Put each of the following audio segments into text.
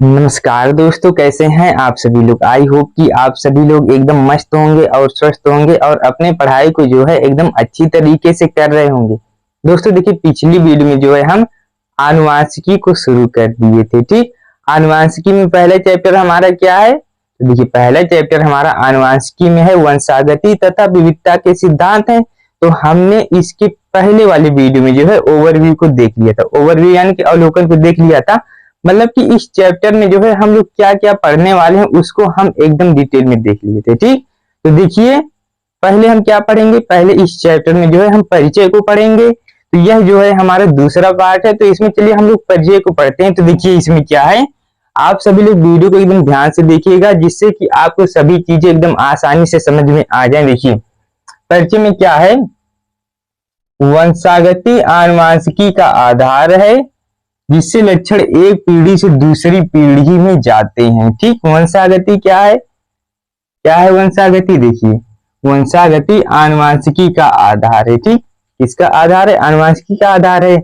नमस्कार दोस्तों, कैसे हैं आप सभी लोग। आई होप कि आप सभी लोग एकदम मस्त होंगे और स्वस्थ होंगे और अपने पढ़ाई को जो है एकदम अच्छी तरीके से कर रहे होंगे। दोस्तों देखिए, पिछली वीडियो में जो है हम आनुवांशिकी को शुरू कर दिए थे। ठीक, आनुवांशिकी में पहला चैप्टर हमारा क्या है? तो देखिए, पहला चैप्टर हमारा आनुवांशिकी में है वंशागति तथा विविधता के सिद्धांत है। तो हमने इसके पहले वाले वीडियो में जो है ओवरव्यू को देख लिया था। ओवरव्यू यानी कि अवलोकन को देख लिया था। मतलब कि इस चैप्टर में जो है हम लोग क्या क्या पढ़ने वाले हैं उसको हम एकदम डिटेल में देख लिए थे। ठीक, तो देखिए, पहले हम क्या पढ़ेंगे? पहले इस चैप्टर में जो है हम परिचय को पढ़ेंगे। तो यह जो है हमारा दूसरा पार्ट है। तो इसमें चलिए हम लोग परिचय को पढ़ते हैं। तो देखिए, इसमें क्या है, आप सभी लोग वीडियो को एकदम ध्यान से देखिएगा जिससे कि आपको सभी चीजें एकदम आसानी से समझ में आ जाए। देखिए, परिचय में क्या है, वंशागति आनुवांशिकी का आधार है जिससे लक्षण एक पीढ़ी से दूसरी पीढ़ी में जाते हैं। ठीक, वंशागति क्या है? क्या है वंशागति? देखिए, वंशागति आनुवांशिकी का आधार है। ठीक, किसका आधार है? आनुवांशिकी का आधार है।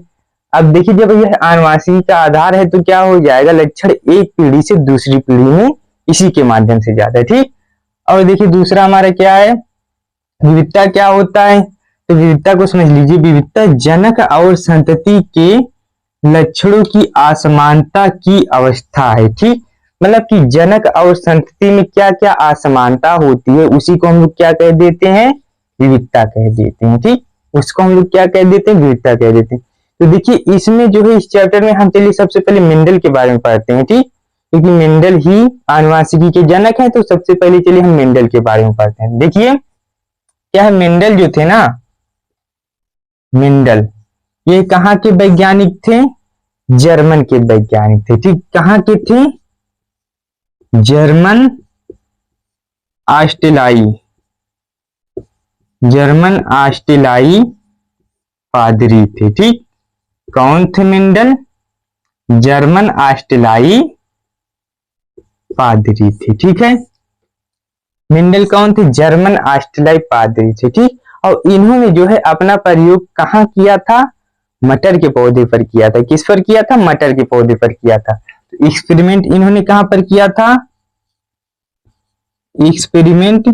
अब देखिए, जब यह आनुवांशिकी का आधार है तो क्या हो जाएगा, लक्षण एक पीढ़ी से दूसरी पीढ़ी में इसी के माध्यम से जाता है। ठीक, और देखिए दूसरा हमारा क्या है, विविधता क्या होता है? तो विविधता को समझ लीजिए, विविधता जनक और संतति के लक्षणों की असमानता की अवस्था है। ठीक, मतलब कि जनक और संतति में क्या क्या असमानता होती है उसी को हम लोग क्या कह देते हैं, विविधता कह देते हैं। ठीक, उसको हम लोग क्या कह देते हैं, विविधता कह देते हैं। तो देखिए, इसमें जो है इस चैप्टर में हम चलिए सबसे पहले मेंडल के बारे में पढ़ते हैं। ठीक, क्योंकि मेंडल ही आनुवांशिकी के जनक है। तो सबसे पहले चलिए हम मेंडल के बारे में पढ़ते हैं। देखिए, क्या है, मेंडल जो थे ना, मेंडल ये कहाँ के वैज्ञानिक थे? जर्मन के वैज्ञानिक थे। ठीक, कहाँ के थे? जर्मन ऑस्ट्रेलियाई, जर्मन ऑस्ट्रेलियाई पादरी थे। ठीक, कौन थे मेंडल? जर्मन ऑस्ट्रेलियाई पादरी थे। ठीक है, मेंडल कौन थे? जर्मन ऑस्ट्रेलियाई पादरी थे। ठीक, और इन्होंने जो है अपना प्रयोग कहाँ किया था? मटर के पौधे पर किया था। किस पर किया था? मटर के पौधे पर किया था। तो एक्सपेरिमेंट इन्होंने कहां पर किया था? एक्सपेरिमेंट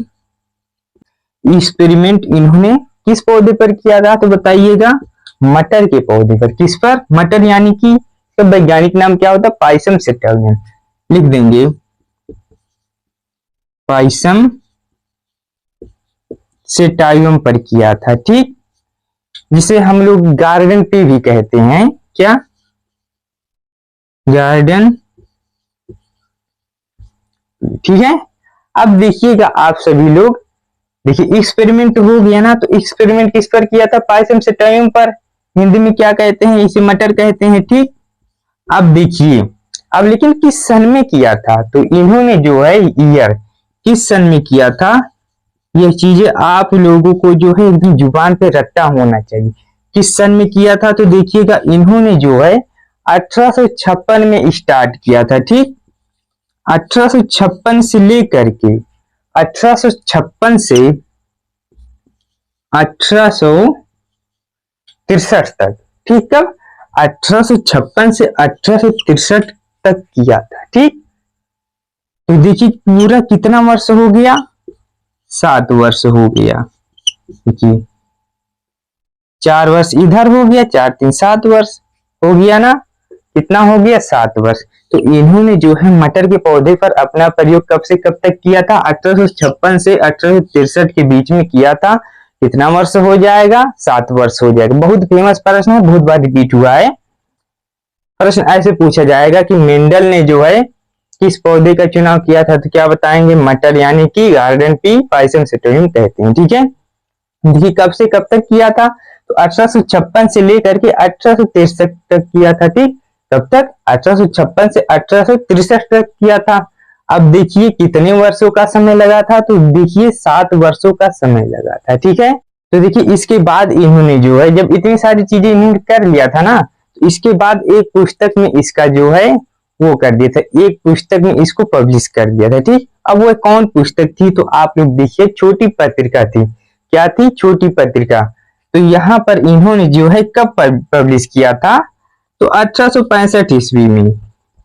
एक्सपेरिमेंट इन्होंने किस पौधे पर किया था? तो बताइएगा, मटर के पौधे पर। किस पर? मटर, यानी कि इसका वैज्ञानिक नाम क्या होता है? पाइसम सेटावियम। लिख देंगे, पाइसम सेटावियम पर किया था। ठीक, जिसे हम लोग गार्डन पे भी कहते हैं। क्या? गार्डन। ठीक है, अब देखिएगा आप सभी लोग, देखिए एक्सपेरिमेंट हो गया ना। तो एक्सपेरिमेंट किस पर किया था? पाइसम सेटावियम पर। हिंदी में क्या कहते हैं? इसे मटर कहते हैं। ठीक, अब देखिए, अब लेकिन किस सन में किया था? तो इन्होंने जो है ईयर किस सन में किया था, यह चीजें आप लोगों को जो है एकदम जुबान पे रट्टा होना चाहिए। किस सन में किया था? तो देखिएगा, इन्होंने जो है 1856 में स्टार्ट किया था। ठीक, 1856 से लेकर के 1856 से 1863 तक। ठीक, कब? 1856 से 1863 तक किया था। ठीक, तो देखिए पूरा कितना वर्ष हो गया? 7 वर्ष हो गया। देखिए, 4 वर्ष इधर हो गया, 4 3 7 वर्ष हो गया ना। कितना हो गया? 7 वर्ष। तो इन्होंने जो है मटर के पौधे पर अपना प्रयोग कब से कब तक किया था? 1856 से 1863 के बीच में किया था। कितना वर्ष हो जाएगा? 7 वर्ष हो जाएगा। बहुत फेमस प्रश्न है, बहुत बार रिपीट हुआ है। प्रश्न ऐसे पूछा जाएगा कि मेंडल ने जो है किस पौधे का चुनाव किया था? तो क्या बताएंगे? मटर, यानी कि गार्डन पी पाइसम सेटावियम कहते हैं। ठीक है, देखिए कब से कब तक किया था? तो 1856 से लेकर के 1863 तक किया था। ठीक, कब तक? 1856 से 1863 तक किया था। अब देखिए कितने वर्षों का समय लगा था? तो देखिए 7 वर्षों का समय लगा था। ठीक है, तो देखिए इसके बाद इन्होंने जो है, जब इतनी सारी चीजें इन्होंने कर लिया था ना, तो इसके बाद एक पुस्तक में इसका जो है वो कर दिया था, एक पुस्तक में इसको पब्लिश कर दिया था। ठीक, अब वो कौन पुस्तक थी? तो आप लोग देखिए, छोटी पत्रिका थी। क्या थी? छोटी पत्रिका। तो यहाँ पर इन्होंने जो है कब पब्लिश किया था? तो 1865 ईस्वी में।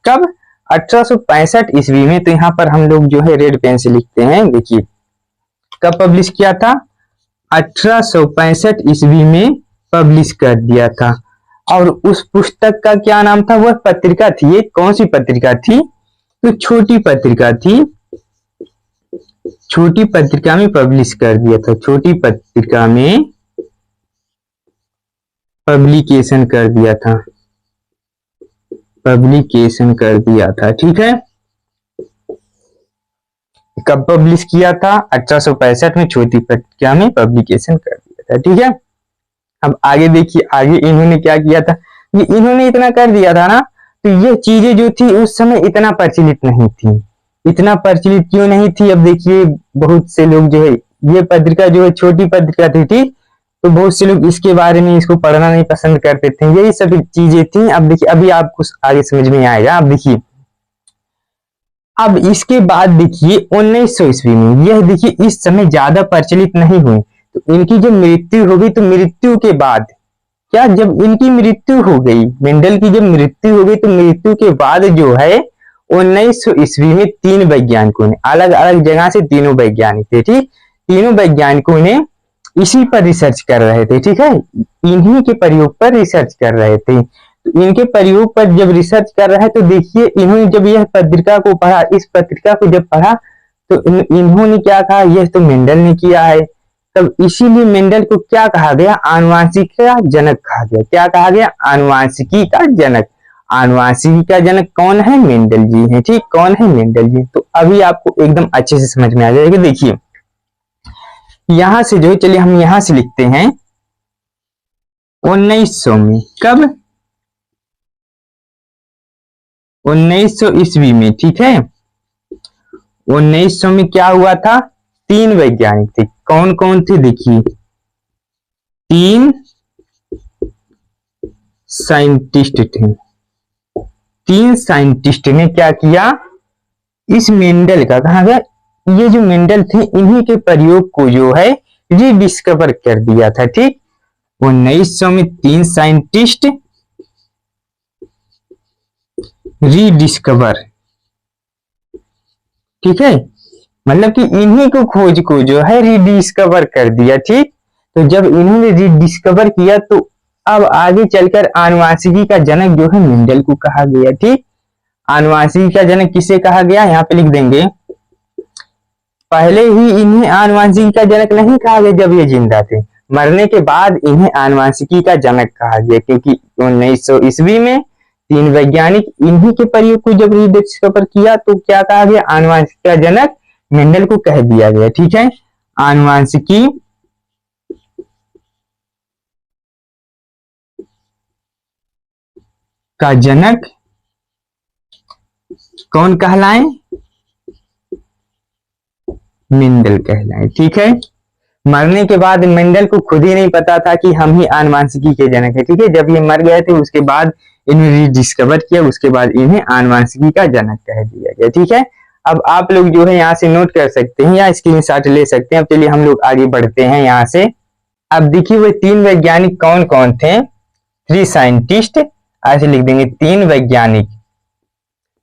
कब? 1865 ईस्वी में, तो यहाँ पर हम लोग जो है रेड पेन से लिखते हैं। देखिए कब पब्लिश किया था, 1865 ईस्वी में पब्लिश कर दिया था। और उस पुस्तक का क्या नाम था, वह पत्रिका थी, ये कौन सी पत्रिका थी, तो छोटी पत्रिका थी, छोटी पत्रिका में पब्लिश कर दिया था, छोटी पत्रिका में पब्लिकेशन कर दिया था, पब्लिकेशन कर दिया था। ठीक है, कब पब्लिश किया था, 1865 में छोटी पत्रिका में पब्लिकेशन कर दिया था। ठीक है, अब आगे देखिए, आगे इन्होंने क्या किया था, ये इन्होंने इतना कर दिया था ना, तो ये चीजें जो थी उस समय इतना प्रचलित नहीं थी। इतना प्रचलित क्यों नहीं थी, अब देखिए बहुत से लोग जो है, ये पत्रिका जो है छोटी पत्रिका थी, ठीक, तो बहुत से लोग इसके बारे में, इसको पढ़ना नहीं पसंद करते थे, यही सब चीजें थी। अब देखिए, अभी आपको आगे समझ में आएगा। अब देखिए, अब इसके बाद देखिए 1900 ईस्वी में, यह देखिए इस समय ज्यादा प्रचलित नहीं हुई, तो इनकी जब मृत्यु हो गई, तो मृत्यु के बाद क्या, जब इनकी मृत्यु हो गई, मेंडल की जब मृत्यु हो गई, तो मृत्यु के बाद जो है 1900 ईस्वी में तीन वैज्ञानिकों ने, अलग अलग जगह से तीनों वैज्ञानिक थे, ठीक, तीनों वैज्ञानिकों ने इसी पर रिसर्च कर रहे थे। ठीक है, इन्हीं के प्रयोग पर रिसर्च कर रहे थे। तो इनके प्रयोग पर जब रिसर्च कर रहे हैं, तो देखिए इन्होंने जब यह पत्रिका को पढ़ा, इस पत्रिका को जब पढ़ा, तो इन्होंने क्या कहा, यह तो मेंडल ने किया है, तब इसीलिए मेंडल को क्या कहा गया, आनुवांशिकी का जनक कहा गया। क्या कहा गया, आनुवांशिकी का जनक। आनुवांशिकी का जनक कौन है, मेंडल जी हैं। ठीक, कौन है, मेंडल जी। तो अभी आपको एकदम अच्छे से समझ में आ जाएगा। देखिए यहां से जो, चलिए हम यहां से लिखते हैं 1900 में, कब, 1900 ईस्वी में। ठीक है, 1900 में क्या हुआ था, तीन वैज्ञानिक थे, कौन कौन थे, देखिए तीन साइंटिस्ट थे। तीन साइंटिस्ट ने क्या किया, इस मेंडल का, कहा गया, ये जो मेंडल थे इन्हीं के प्रयोग को जो है रीडिस्कवर कर दिया था। ठीक, 1900 में तीन साइंटिस्ट रीडिस्कवर, ठीक है, मतलब कि इन्हीं को खोज को जो है रीडिस्कवर कर दिया। ठीक, तो जब इन्होंने रीडिस्कवर किया, तो अब आगे चलकर आनुवांशिकी का जनक जो है मेंडल को कहा गया। ठीक, आनुवांशिकी का जनक किसे कहा गया, यहाँ पे लिख देंगे, पहले ही इन्हें आनुवांशिकी का जनक नहीं कहा गया जब ये जिंदा थे, मरने के बाद इन्हें आनुवांशिकी का जनक कहा गया, क्योंकि 1900 ईस्वी में तीन वैज्ञानिक इन्हीं के प्रयोग को जब रीडिस्कवर किया, तो क्या कहा गया, आनुवांशिकी का जनक मेंडल को कह दिया गया। ठीक है, आनुवांशिकी का जनक कौन कहलाए, मेंडल कहलाए। ठीक है, मरने के बाद मेंडल को खुद ही नहीं पता था कि हम ही आनुवांशिकी के जनक है। ठीक है, जब ये मर गए थे, उसके बाद इन्हें रीडिस्कवर किया, उसके बाद इन्हें आनुवांशिकी का जनक कह दिया गया। ठीक है, अब आप लोग जो है यहाँ से नोट कर सकते हैं या स्क्रीनशॉट ले सकते हैं। अब चलिए हम लोग आगे बढ़ते हैं यहाँ से। अब देखिए वो तीन वैज्ञानिक कौन कौन थे, थ्री साइंटिस्ट, ऐसे लिख देंगे, तीन वैज्ञानिक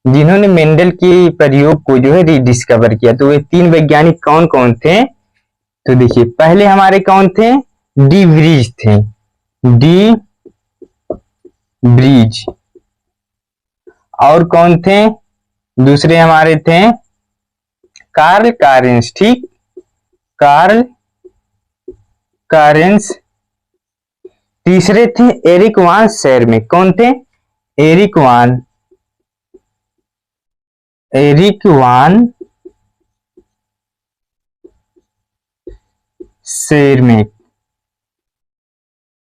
जिन्होंने मेंडल के प्रयोग को जो है रीडिस्कवर किया। तो वे तीन वैज्ञानिक कौन कौन थे, तो देखिए पहले हमारे कौन थे, डी ब्रीज थे, डी ब्रीज। और कौन थे, दूसरे हमारे थे कार्ल कारेंस। ठीक, कार्ल कारेंस। तीसरे थे एरिक वान शेरमेक। कौन थे, एरिक वान शेरमेक,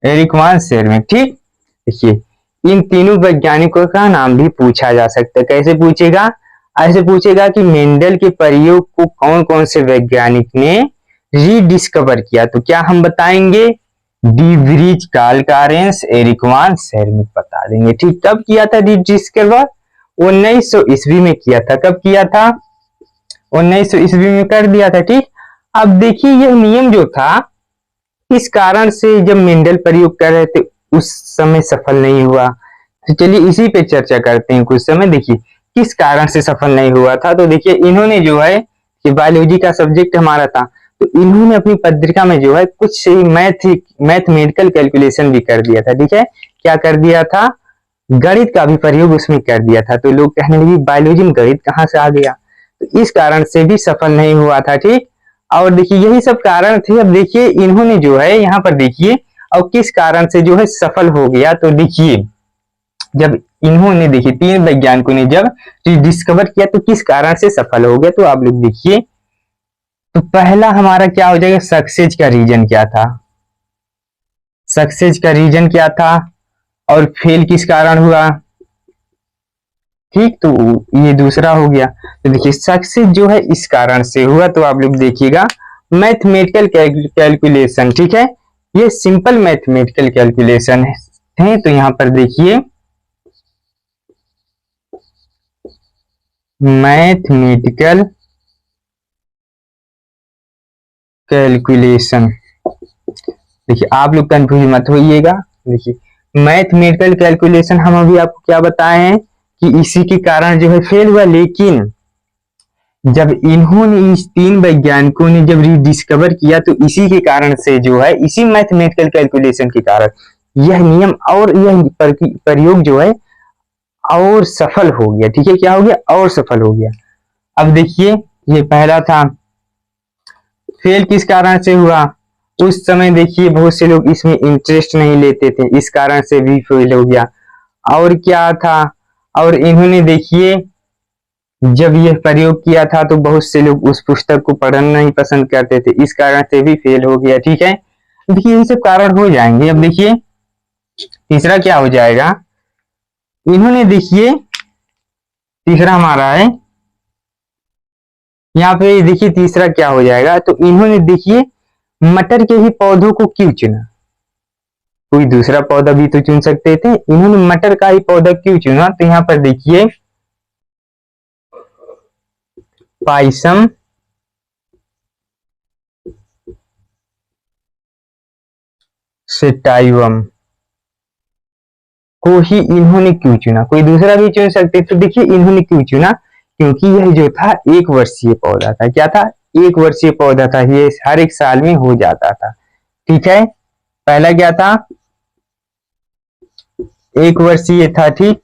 एरिक वान शेरमेक। ठीक, देखिए इन तीनों वैज्ञानिकों का नाम भी पूछा जा सकता है। कैसे पूछेगा, ऐसे पूछेगा कि मेंडल के प्रयोग को कौन कौन से वैज्ञानिक ने रीडिस्कवर किया, तो क्या हम बताएंगे, डी ब्रीज, कार्ल कारेंस, एरिक वान शेरमेक बता देंगे। ठीक, कब किया था रीडिस्कवर, 1900 ईस्वी में किया था। कब किया था, 1900 ईस्वी में कर दिया था। ठीक, अब देखिए यह नियम जो था, इस कारण से जब मेंडल प्रयोग कर रहे थे उस समय सफल नहीं हुआ। तो चलिए इसी पे चर्चा करते हैं कुछ समय। देखिए किस कारण से सफल नहीं हुआ था। तो देखिए इन्होंने जो है कि बायोलॉजी का सब्जेक्ट हमारा था, तो इन्होंने अपनी पत्रिका में जो है कुछ मैथमेटिकल कैलकुलेशन भी कर दिया था। ठीक है, क्या कर दिया था, गणित का भी प्रयोग उसमें कर दिया था। तो लोग कहने लगे बायोलॉजी में गणित कहाँ से आ गया, तो इस कारण से भी सफल नहीं हुआ था। ठीक, और देखिए यही सब कारण थे। अब देखिए इन्होंने जो है यहाँ पर देखिए और किस कारण से जो है सफल हो गया। तो देखिए जब इन्होंने देखिए 3 वैज्ञानिकों ने जब डिस्कवर किया तो किस कारण से सफल हो गया। तो आप लोग देखिए, तो पहला हमारा क्या हो जाएगा, सक्सेस का रीजन क्या था, सक्सेस का रीजन क्या था, और फेल किस कारण हुआ। ठीक, तो ये दूसरा हो गया। तो देखिए सक्सेस जो है इस कारण से हुआ। तो आप लोग देखिएगा मैथमेटिकल कैलकुलेशन, ठीक है, ये सिंपल मैथमेटिकल कैलकुलेशन है। तो यहां पर देखिए मैथमेटिकल कैलकुलेशन, देखिए आप लोग कंफ्यूज मत होइएगा। देखिए मैथमेटिकल कैलकुलेशन हम अभी आपको क्या बताए हैं कि इसी के कारण जो है फेल हुआ, लेकिन जब इन्होंने इस 3 वैज्ञानिकों ने जब रिडिस्कवर किया तो इसी के कारण से जो है, इसी मैथमेटिकल कैलकुलेशन के कारण यह नियम और यह प्रयोग जो है और सफल हो गया। ठीक है, क्या हो गया, और सफल हो गया। अब देखिए ये पहला था, फेल किस कारण से हुआ, उस समय देखिए बहुत से लोग इसमें इंटरेस्ट नहीं लेते थे, इस कारण से भी फेल हो गया। और क्या था, और इन्होंने देखिए जब यह प्रयोग किया था तो बहुत से लोग उस पुस्तक को पढ़ना नहीं पसंद करते थे, इस कारण से भी फेल हो गया। ठीक है, देखिए ये सब कारण हो जाएंगे। अब देखिए तीसरा क्या हो जाएगा, इन्होंने देखिए तीसरा हमारा है यहाँ पे, देखिए तीसरा क्या हो जाएगा, तो इन्होंने देखिए मटर के ही पौधों को क्यों चुना, कोई दूसरा पौधा भी तो चुन सकते थे, इन्होंने मटर का ही पौधा क्यों चुना। तो यहाँ पर देखिए पाइसम सेटाइवम को ही इन्होंने क्यों चुना, कोई दूसरा भी चुन सकते। तो देखिए इन्होंने क्यों चुना, क्योंकि यह जो था 1 वर्षीय पौधा था। क्या था, 1 वर्षीय पौधा था, ये हर एक साल में हो जाता था। ठीक है, पहला क्या था, 1 वर्षीय था। ठीक,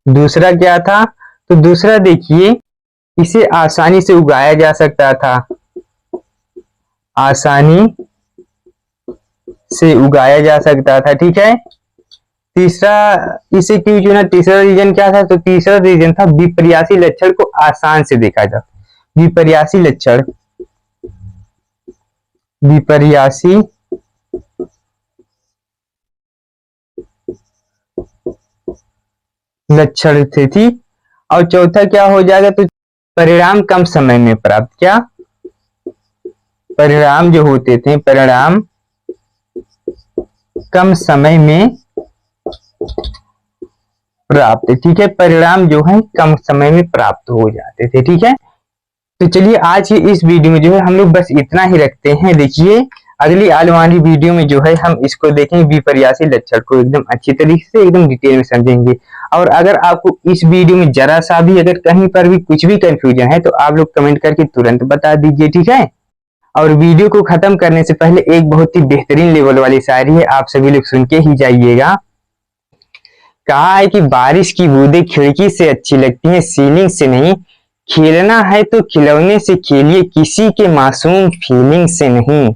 दूसरा क्या था, तो दूसरा देखिए इसे आसानी से उगाया जा सकता था, आसानी से उगाया जा सकता था। ठीक है, तीसरा इसे क्यों चुना, तीसरा रीजन क्या था, तो तीसरा रीजन था विपर्यासी लक्षण को आसान से देखा जा, विपर्यासी लक्षण, विपर्यासी लक्षण थे। ठीक, और चौथा क्या हो जाएगा, तो परिणाम कम समय में प्राप्त, क्या परिणाम जो होते थे, परिणाम कम समय में प्राप्त। ठीक है, परिणाम जो है कम समय में प्राप्त हो जाते थे। ठीक है, तो चलिए आज की इस वीडियो में जो है हम लोग बस इतना ही रखते हैं। देखिए अगली आने वाली वीडियो में जो है हम इसको देखेंगे, विपर्यासी लक्षण को एकदम अच्छी तरीके से एकदम डिटेल में समझेंगे। और अगर आपको इस वीडियो में जरा सा भी अगर कहीं पर भी कुछ भी कंफ्यूजन है तो आप लोग कमेंट करके तुरंत बता दीजिए। ठीक है, और वीडियो को खत्म करने से पहले एक बहुत ही बेहतरीन लेवल वाली शायरी है, आप सभी लोग सुन के ही जाइएगा। कहा है कि बारिश की बूंदें खिड़की से अच्छी लगती हैं, सीलिंग से नहीं। खेलना है तो खिलौने से खेलिए, किसी के मासूम फीलिंग से नहीं।